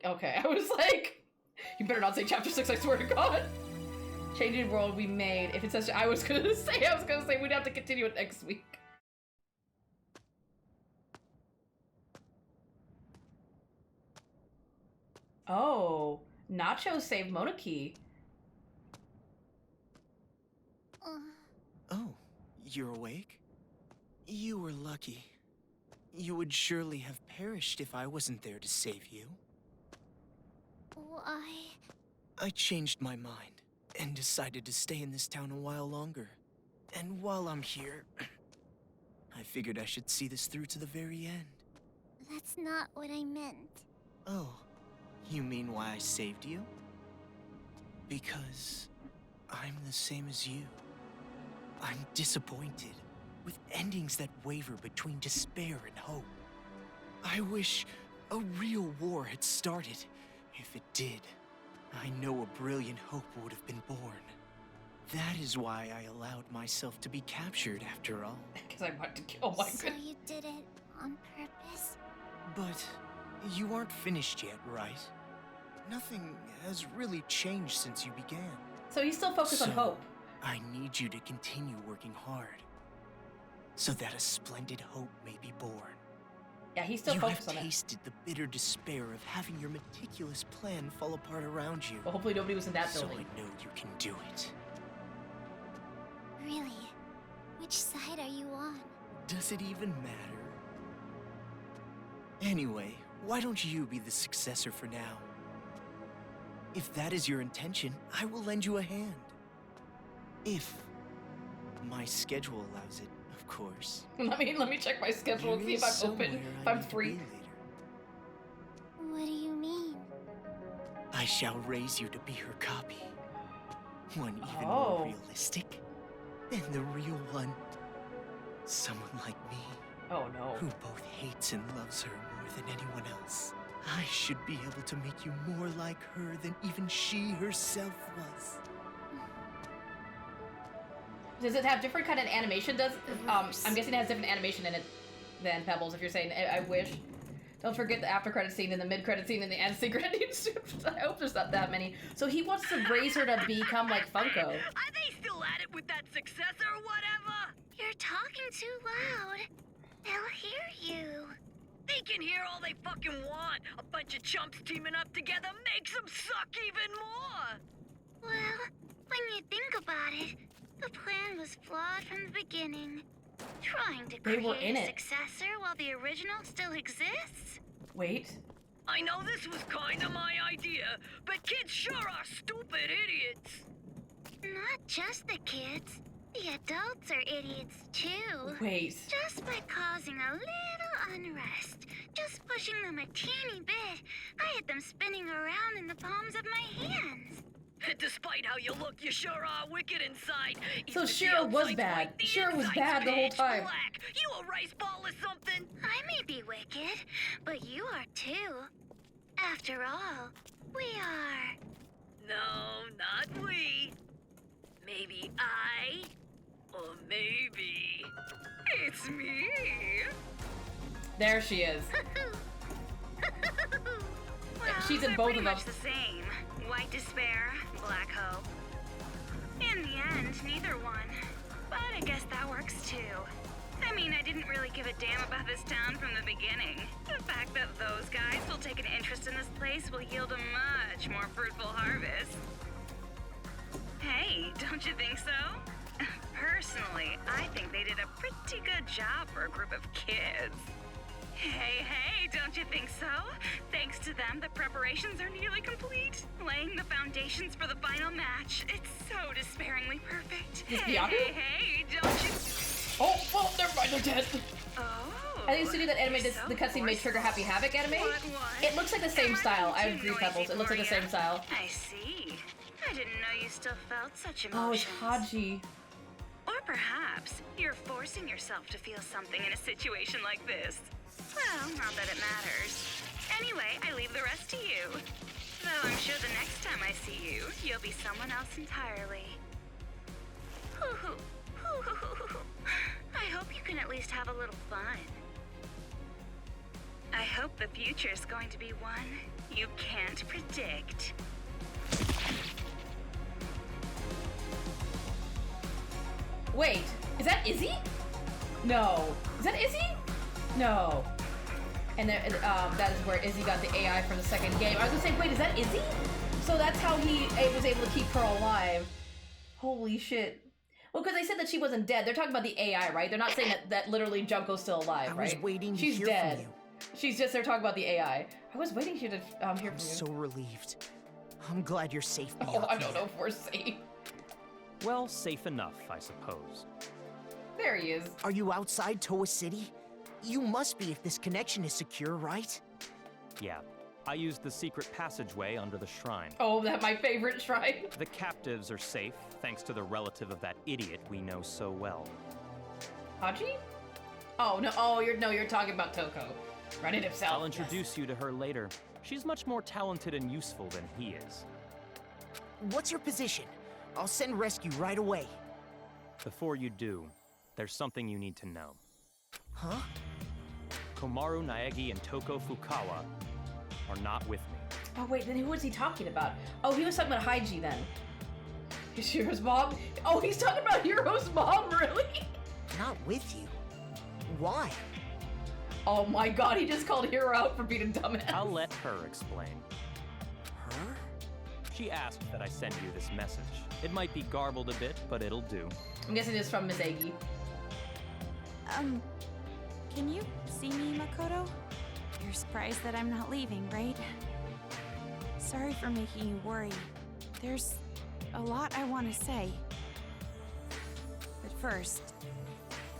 Okay, I was like, you better not say chapter 6, I swear to God. Changing world we made. If it says, I was gonna say we'd have to continue it next week. Oh, Nacho saved Monarchy. Oh, you're awake? You were lucky. You would surely have perished if I wasn't there to save you. Why? I changed my mind and decided to stay in this town a while longer. And while I'm here, I figured I should see this through to the very end. That's not what I meant. Oh, you mean why I saved you? Because I'm the same as you. I'm disappointed, with endings that waver between despair and hope. I wish a real war had started. If it did, I know a brilliant hope would have been born. That is why I allowed myself to be captured after all. Because I want to kill my So you did it on purpose? But you aren't finished yet, right? Nothing has really changed since you began. So he's still focused on hope. I need you to continue working hard, so that a splendid hope may be born. Yeah, he's still focused on it. You have tasted the bitter despair of having your meticulous plan fall apart around you. Well, hopefully nobody was in that building. So I know you can do it. Really? Which side are you on? Does it even matter? Anyway, why don't you be the successor for now? If that is your intention, I will lend you a hand. If my schedule allows it, of course. Let me check my schedule and see if I'm open, if I'm free. What do you mean? I shall raise you to be her copy. One even more realistic than the real one. Someone like me. Oh no. Who both hates and loves her more than anyone else. I should be able to make you more like her than even she herself was. Does it have different kind of animation? I'm guessing it has different animation in it than Pebbles, if you're saying I wish. Don't forget the after credit scene and the mid credit scene and the end scene credits. I hope there's not that many. So he wants to raise her to become like Funko. Are they still at it with that successor or whatever? You're talking too loud. They'll hear you. They can hear all they fucking want. A bunch of chumps teaming up together makes them suck even more. Well, when you think about it, the plan was flawed from the beginning. Trying to create a successor while the original still exists? Wait. I know this was kinda my idea, but kids sure are stupid idiots. Not just the kids. The adults are idiots too. Wait. Just by causing a little unrest, just pushing them a teeny bit, I had them spinning around in the palms of my hands. Despite how you look, you sure are wicked inside. So Shira was bad. Shira was bad the whole time. Black. You a rice ball or something? I may be wicked, but you are too. After all, we are. No, not we. Maybe I, or maybe it's me. There she is. Well, she's in both of them. Much the same. White despair, black hope. In the end, neither one. But I guess that works too. I mean, I didn't really give a damn about this town from the beginning. The fact that those guys will take an interest in this place will yield a much more fruitful harvest. Hey, don't you think so? Personally, I think they did a pretty good job for a group of kids. Hey, don't you think so? Thanks to them, the preparations are nearly complete. Laying the foundations for the final match. It's so despairingly perfect. Hey, don't you... Oh, never mind, they're dead. Oh. I think studio that animated the cutscene made Trigger Happy Havoc anime. It looks like the same style. I agree, Pebbles. It looks like the same style. I see. I didn't know you still felt such emotions. Oh, it's Haji. Or perhaps you're forcing yourself to feel something in a situation like this. Well, not that it matters. Anyway, I leave the rest to you. Though I'm sure the next time I see you, you'll be someone else entirely. I hope you can at least have a little fun. I hope the future's going to be one you can't predict. Wait, is that Izzy? No. Is that Izzy? No. And there, that is where Izzy got the AI from the second game. I was gonna say, wait, is that Izzy? So that's how he was able to keep her alive. Holy shit. Well, because they said that she wasn't dead. They're talking about the AI, right? They're not saying that literally Junko's still alive, right? I was waiting to She's hear dead. from you. She's just, they're talking about the AI. I was waiting here to hear from you. I'm so relieved. I'm glad you're safe. Oh, I don't know if we're safe. Well, safe enough, I suppose. There he is. Are you outside Toa City? You must be if this connection is secure, right? Yeah, I used the secret passageway under the shrine. Oh, that's my favorite shrine. The captives are safe, thanks to the relative of that idiot we know so well. Haji? Oh, no, you're talking about Toko. Run it himself. I'll introduce you to her later. She's much more talented and useful than he is. What's your position? I'll send rescue right away. Before you do, there's something you need to know. Huh? Komaru Naegi and Toko Fukawa are not with me. Oh, wait, then who was he talking about? Oh, he was talking about Haiji then. Is Hiro's mom? Oh, he's talking about Hiro's mom, really? Not with you. Why? Oh my god, he just called Hiro out for being a dumbass. I'll let her explain. Her? She asked that I send you this message. It might be garbled a bit, but it'll do. I'm guessing it's from Miss Egi. Can you see me, Makoto? You're surprised that I'm not leaving, right? Sorry for making you worry. There's a lot I want to say. But first,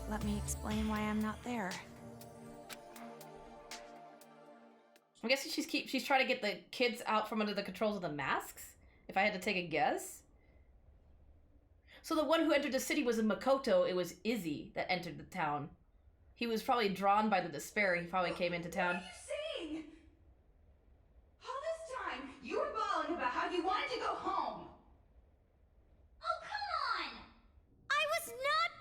let me explain why I'm not there. I'm guessing she's trying to get the kids out from under the controls of the masks, if I had to take a guess. So the one who entered the city was in Makoto. It was Izzy that entered the town. He was probably drawn by the despair. He probably came into town. What are you saying? All this time, you were bawling about how you wanted to go home. Oh, come on! I was not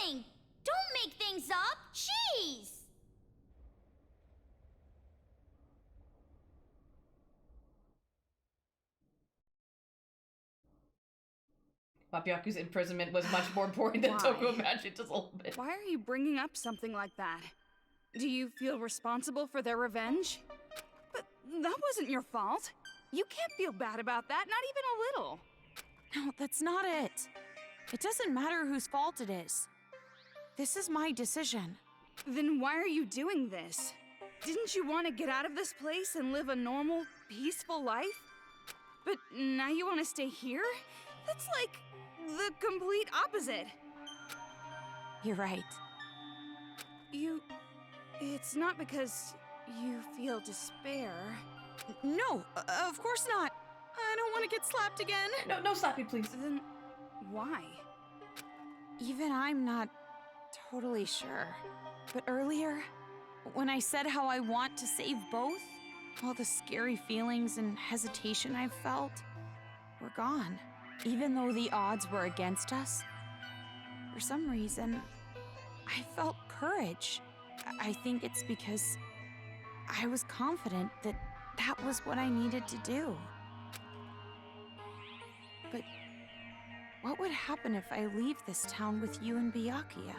bawling! Don't make things up! Jeez! Mapyaku's imprisonment was much more boring than Why? Toko imagined, just a little bit. Why are you bringing up something like that? Do you feel responsible for their revenge? But that wasn't your fault. You can't feel bad about that, not even a little. No, that's not it. It doesn't matter whose fault it is. This is my decision. Then why are you doing this? Didn't you want to get out of this place and live a normal, peaceful life? But now you want to stay here? That's like the complete opposite. You're right. It's not because you feel despair. No, of course not. I don't want to get slapped again. No, Slappy, please. Then why? Even I'm not totally sure. But earlier, when I said how I want to save both, all the scary feelings and hesitation I've felt were gone. Even though the odds were against us, for some reason, I felt courage. I think it's because I was confident that that was what I needed to do. But what would happen if I leave this town with you and Byakuya?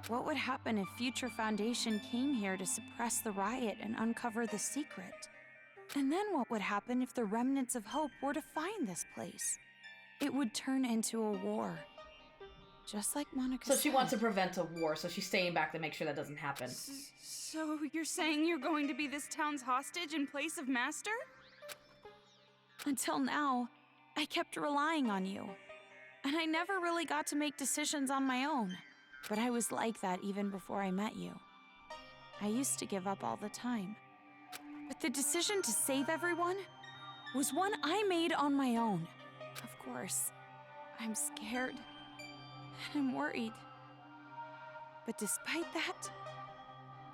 What would happen if Future Foundation came here to suppress the riot and uncover the secret? And then what would happen if the remnants of hope were to find this place? It would turn into a war. Just like Monica said. So she wants to prevent a war, so she's staying back to make sure that doesn't happen. So you're saying you're going to be this town's hostage in place of Master? Until now, I kept relying on you. And I never really got to make decisions on my own. But I was like that even before I met you. I used to give up all the time. But the decision to save everyone was one I made on my own. Of course, I'm scared. And I'm worried. But despite that,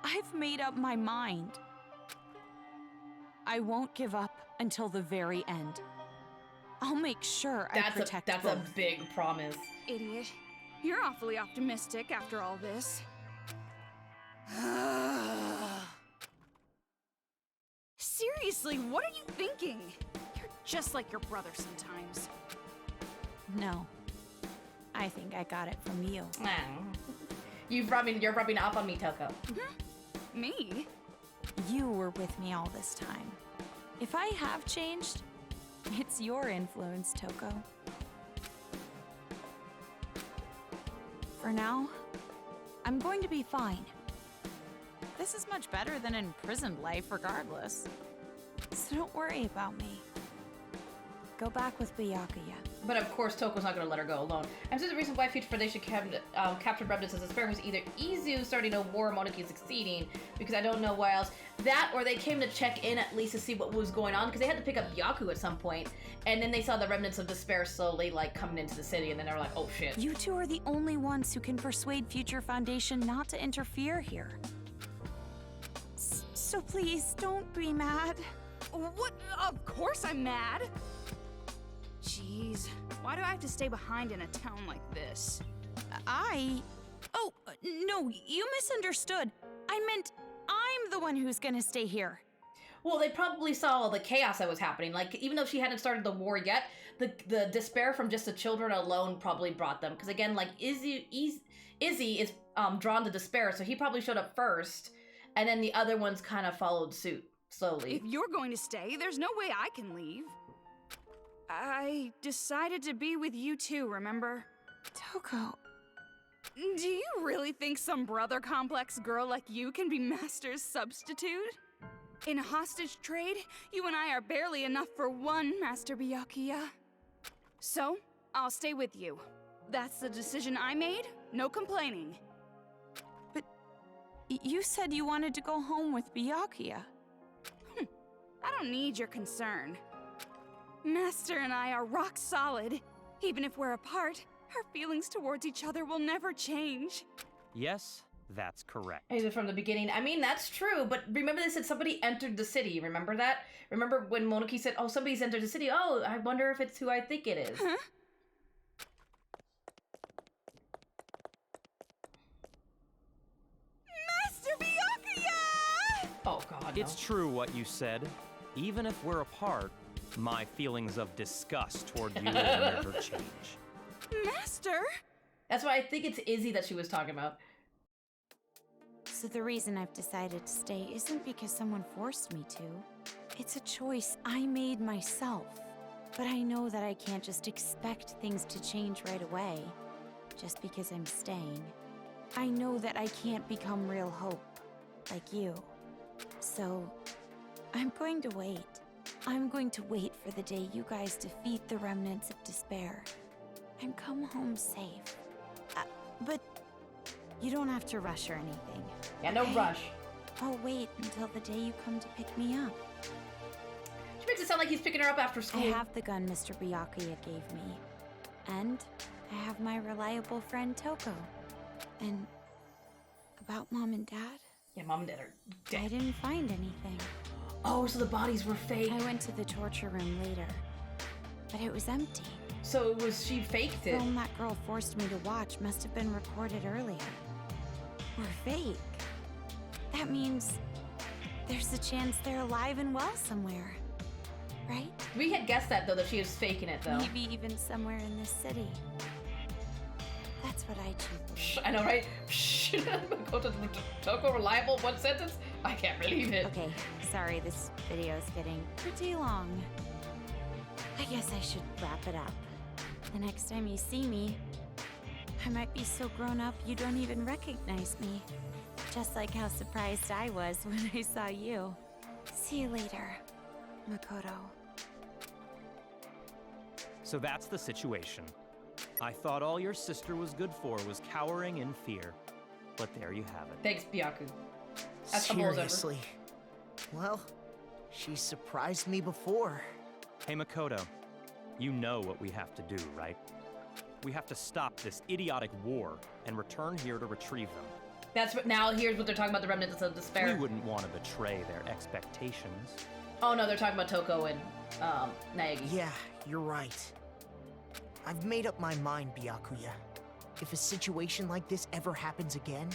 I've made up my mind. I won't give up until the very end. I'll make sure I protect That's both. a big promise. Idiot. You're awfully optimistic after all this. Seriously, what are you thinking? You're just like your brother sometimes. No. I think I got it from you. You're rubbing off on me, Toko. Me? You were with me all this time. If I have changed, it's your influence, Toko. For now, I'm going to be fine. This is much better than imprisoned life regardless. So don't worry about me. Go back with Byakuya. But of course, Toko's not going to let her go alone. I'm sure the reason why Future Foundation captured remnants as a spare was either Izu starting a war or Monoki succeeding, because I don't know why else. That, or they came to check in at least to see what was going on, because they had to pick up Byaku at some point, and then they saw the remnants of despair slowly, like, coming into the city, and then they were like, oh shit. You two are the only ones who can persuade Future Foundation not to interfere here. So please, don't be mad. What? Of course I'm mad. Jeez, why do I have to stay behind in a town like this? Oh, no, you misunderstood. I meant I'm the one who's gonna stay here. Well, they probably saw all the chaos that was happening. Like, even though she hadn't started the war yet, the despair from just the children alone probably brought them. Because again, like, Izzy is drawn to despair, so he probably showed up first, and then the other ones kind of followed suit slowly. If you're going to stay, there's no way I can leave. I decided to be with you too, remember? Toko. Do you really think some brother complex girl like you can be Master's substitute? In a hostage trade, you and I are barely enough for one, Master Byakuya. So, I'll stay with you. That's the decision I made, no complaining. But you said you wanted to go home with Byakuya. I don't need your concern. Master and I are rock solid. Even if we're apart, our feelings towards each other will never change. Yes, that's correct. Is it from the beginning? I mean, that's true, but remember they said somebody entered the city. Remember that? Remember when Monoki said, oh, somebody's entered the city? Oh, I wonder if it's who I think it is. Huh? Master Byakuya! Oh, God, no. It's true what you said. Even if we're apart, my feelings of disgust toward you will never change. Master? That's why I think it's Izzy that she was talking about. So the reason I've decided to stay isn't because someone forced me to. It's a choice I made myself. But I know that I can't just expect things to change right away, just because I'm staying. I know that I can't become real hope, like you. So, I'm going to wait. I'm going to wait for the day you guys defeat the remnants of despair and come home safe. But you don't have to rush or anything. Yeah, no rush. I'll wait until the day you come to pick me up. She makes it sound like he's picking her up after school. I have the gun Mr. Byakuya gave me. And I have my reliable friend Toko. And about Mom and Dad? Yeah, Mom and Dad are dead. I didn't find anything. Oh, so the bodies were fake. I went to the torture room later, but it was empty. So it was she faked The it. film that girl forced me to watch must have been recorded earlier. Or fake. That means there's a chance they're alive and well somewhere. Right? We had guessed that, though, that she was faking it, though. Maybe even somewhere in this city. That's what I choose. Shh, I know, right? Shh. Go to Toko reliable, one sentence? I can't believe it. Okay, sorry, this video's getting pretty long. I guess I should wrap it up. The next time you see me, I might be so grown up you don't even recognize me. Just like how surprised I was when I saw you. See you later, Makoto. So that's the situation. I thought all your sister was good for was cowering in fear. But there you have it. Thanks, Byaku. That's humble as ever. Seriously. Well, she surprised me before. Hey, Makoto, you know what we have to do, right? We have to stop this idiotic war and return here to retrieve them. That's what, now here's what they're talking about, the remnants of despair. We wouldn't want to betray their expectations. Oh no, they're talking about Toko and Naegi. Yeah, you're right. I've made up my mind, Byakuya. If a situation like this ever happens again,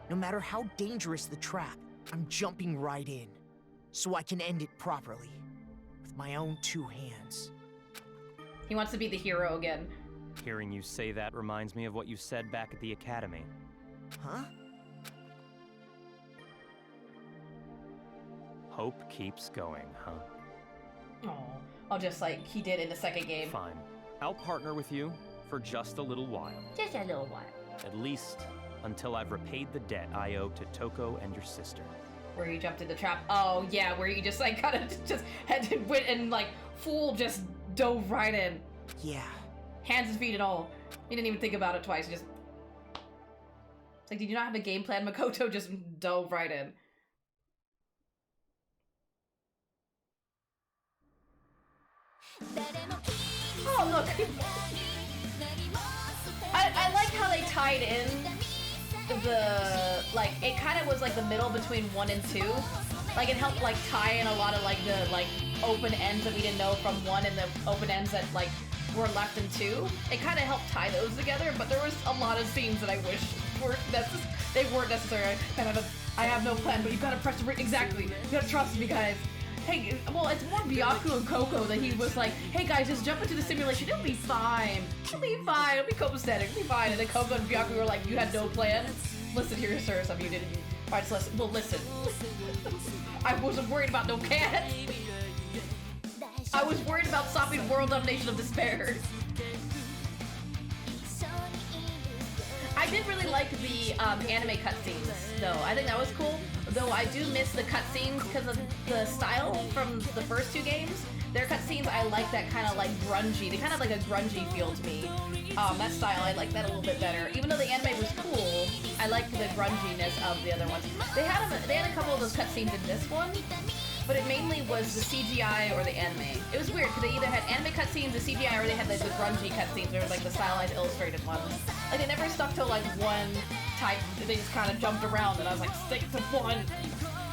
no matter how dangerous the trap, I'm jumping right in. so I can end it properly, with my own 2 hands. He wants to be the hero again. Hearing you say that reminds me of what you said back at the academy. Huh? Hope keeps going, huh? Oh, just like he did in the second game. Fine. I'll partner with you for just a little while. Just a little while. At least until I've repaid the debt I owe to Toko and your sister. Where you jumped in the trap. Oh, yeah, where you just like kind of just went and like full just dove right in. Yeah. Hands and feet and all. You didn't even think about it twice. Just. It's like, did you not have a game plan? Makoto just dove right in. Oh, look. I like how they tied in the, like, it kind of was like the middle between 1 and 2. Like, it helped, like, tie in a lot of, like, the, like, open ends that we didn't know from 1 and the open ends that, like, were left in 2. It kind of helped tie those together, but there was a lot of scenes that I wish they weren't necessary. I have no plan, but you gotta press the exactly. You gotta trust me, guys. Hey, well, it's more Byaku and Coco that he was like, hey guys, just jump into the simulation, it'll be fine. It'll be fine, it'll be copacetic, it'll be fine. And then Coco and Byaku were like, you had no plan? Listen here, sir, some of you didn't. Alright, so listen. Well, listen. I wasn't worried about no cat. I was worried about stopping world domination of despair. I did really like the anime cutscenes, though. I think that was cool. Though I do miss the cutscenes because of the style from the first 2 games. Their cutscenes, I like that kind of like grungy. They kind of like a grungy feel to me. That style, I like that a little bit better. Even though the anime was cool, I like the grunginess of the other ones. They had a couple of those cutscenes in this one, but it mainly was the CGI or the anime. It was weird because they either had anime cutscenes, the CGI, or they had the grungy cutscenes, or like the stylized illustrated ones. Like they never stuck to like one type. They just kind of jumped around, and I was like, stick to one.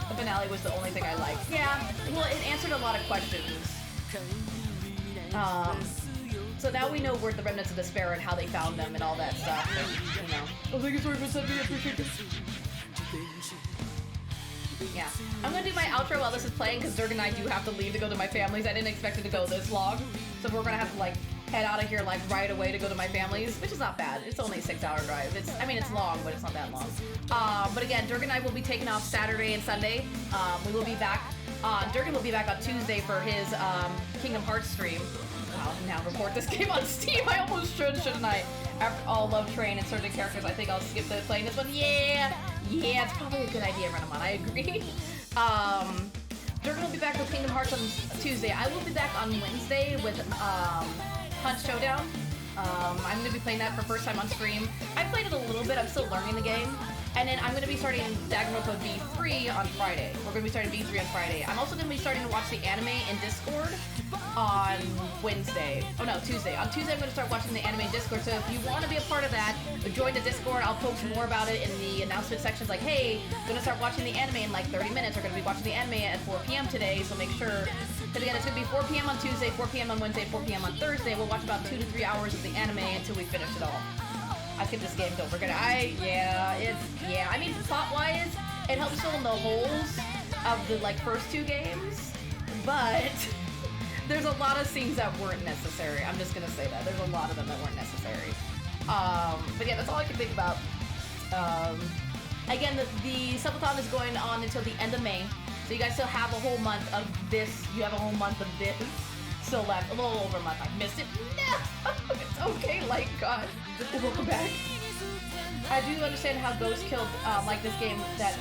The finale was the only thing I liked. Yeah, well, it answered a lot of questions. So now we know where the remnants of despair and how they found them and all that stuff. And, you know. Oh, thank you so much for sending me. I appreciate this. Yeah. I'm gonna do my outro while this is playing because Zerg and I do have to leave to go to my family's. I didn't expect it to go this long. So we're gonna have to like head out of here like right away to go to my family's, which is not bad. It's only a 6-hour drive. I mean, it's long, but it's not that long. But again, Durgan and I will be taking off Saturday and Sunday. We will be back. Durgan will be back on Tuesday for his Kingdom Hearts stream. I'll now report this game on Steam. I almost shouldn't I? After all Love Train and certain characters, I think I'll skip the playing this one. Yeah, it's probably a good idea, Renamon. I agree. Durgan will be back with Kingdom Hearts on Tuesday. I will be back on Wednesday with Hunt Showdown. I'm going to be playing that for first time on stream. I played it a little bit. I'm still learning the game. And then I'm going to be starting Danganronpa V3 on Friday. We're going to be starting V3 on Friday. I'm also going to be starting to watch the anime in Discord on Wednesday. Oh no, Tuesday. On Tuesday I'm going to start watching the anime in Discord. So if you want to be a part of that, join the Discord. I'll post more about it in the announcement sections like, hey, I'm going to start watching the anime in like 30 minutes. We're going to be watching the anime at 4 p.m. today. So make sure, because again, it's going to be 4 p.m. on Tuesday, 4 p.m. on Wednesday, 4 p.m. on Thursday. We'll watch about 2 to 3 hours of the anime until we finish it all. I skipped this game, don't forget it. I mean, plot-wise, it helps fill in the holes of the, like, first 2 games, but there's a lot of scenes that weren't necessary. I'm just gonna say that. There's a lot of them that weren't necessary. But yeah, that's all I can think about. Again, the subathon is going on until the end of May, so you guys still have a whole month of this. You have a whole month of this still left. A little over a month. I missed it. No! It's okay, like, God. Welcome back. I do understand how Ghost killed, like this game, that,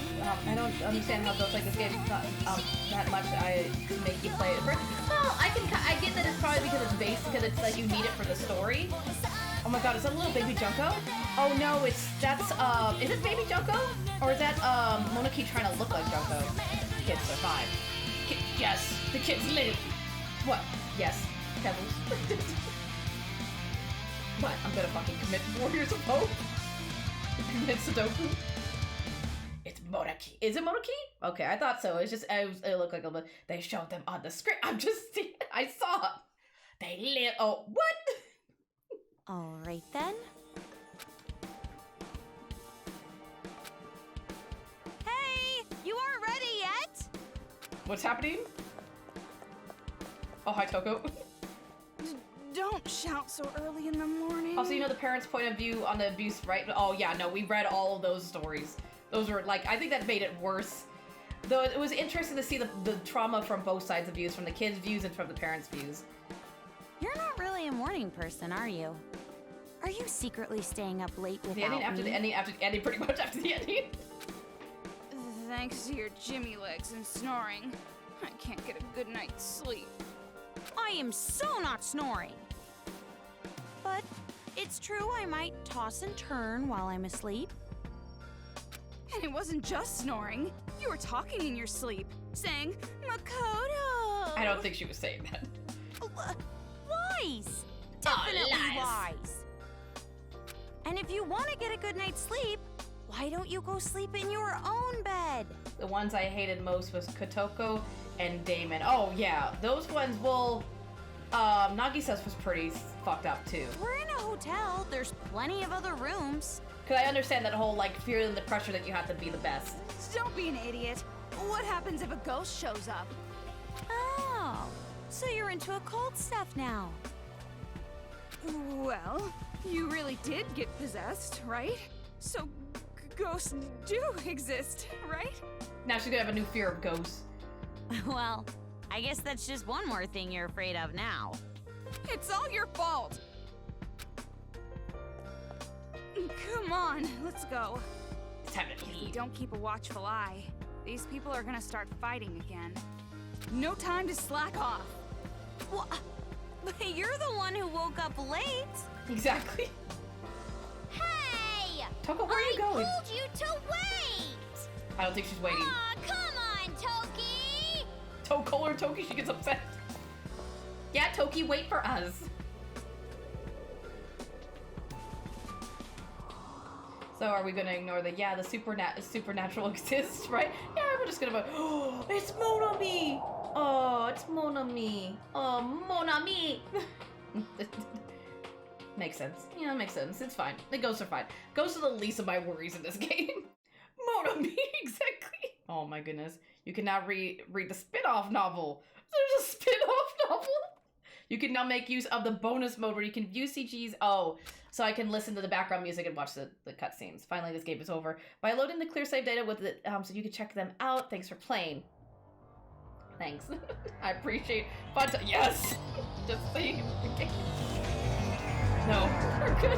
I don't understand how Ghost like this game that much. I make you play it. Well, I get that it's probably because it's based, because it's like you need it for the story. Oh my God, is that a little baby Junko? Oh no, that's, is it baby Junko? Or is that, Monarchy trying to look like Junko? Kids survive. Yes, the kids live. What? Yes, Pebbles. What? I'm gonna fucking commit Warriors of Hope? Commit Sudoku? It's Monarchy. Is it Monarchy? Okay, I thought so. It's just, it looked like they showed them on the script. I saw. They live. Oh, what? All right then. Hey, you aren't ready yet? What's happening? Oh, hi, Toko. Don't shout so early in the morning. Also, you know the parents' point of view on the abuse, right? Oh, yeah, no, we read all of those stories. Those were, like, I think that made it worse. Though it was interesting to see the trauma from both sides of views, from the kids' views and from the parents' views. You're not really a morning person, are you? Are you secretly staying up late without The ending after me? the ending after the ending, pretty much after the ending. Thanks to your Jimmy legs and snoring, I can't get a good night's sleep. I am so not snoring. But it's true I might toss and turn while I'm asleep. And it wasn't just snoring. You were talking in your sleep, saying, Makoto! I don't think she was saying that. Lies! Definitely lies! And if you want to get a good night's sleep, why don't you go sleep in your own bed? The ones I hated most was Kotoko and Damon. Oh, yeah. Those ones, well, Nagisa's was pretty fucked up, too. We're in a hotel. There's plenty of other rooms. Because I understand that whole, like, fear and the pressure that you have to be the best. Don't be an idiot. What happens if a ghost shows up? Oh, so you're into occult stuff now. Well, you really did get possessed, right? So, ghosts do exist, right? Now she's gonna have a new fear of ghosts. Well, I guess that's just one more thing you're afraid of now. It's all your fault. Come on, let's go. It's time to If we leave. don't keep a watchful eye, these people are gonna start fighting again. No time to slack off. Well, but you're the one who woke up late. Exactly. Hey! Toko, where are you going? I told you to wait! I don't think she's waiting. Aw, come on, Toki! Toko or Toki, she gets upset. Yeah, Toki, wait for us. So are we gonna ignore the, yeah, the supernatural exists, right? Yeah, we're just gonna, oh, it's Monami! Oh, it's Monami. Oh, Monami! Makes sense. Yeah, makes sense. It's fine. The ghosts are fine. Ghosts are the least of my worries in this game. Monami, exactly. Oh my goodness. You can now read the spin-off novel. There's a spin-off novel? You can now make use of the bonus mode where you can view CGs. Oh, so I can listen to the background music and watch the cutscenes. Finally, this game is over. By loading the clear save data with it, so you can check them out. Thanks for playing. Thanks. I appreciate fun time. Yes! Just save the game. No, we're good.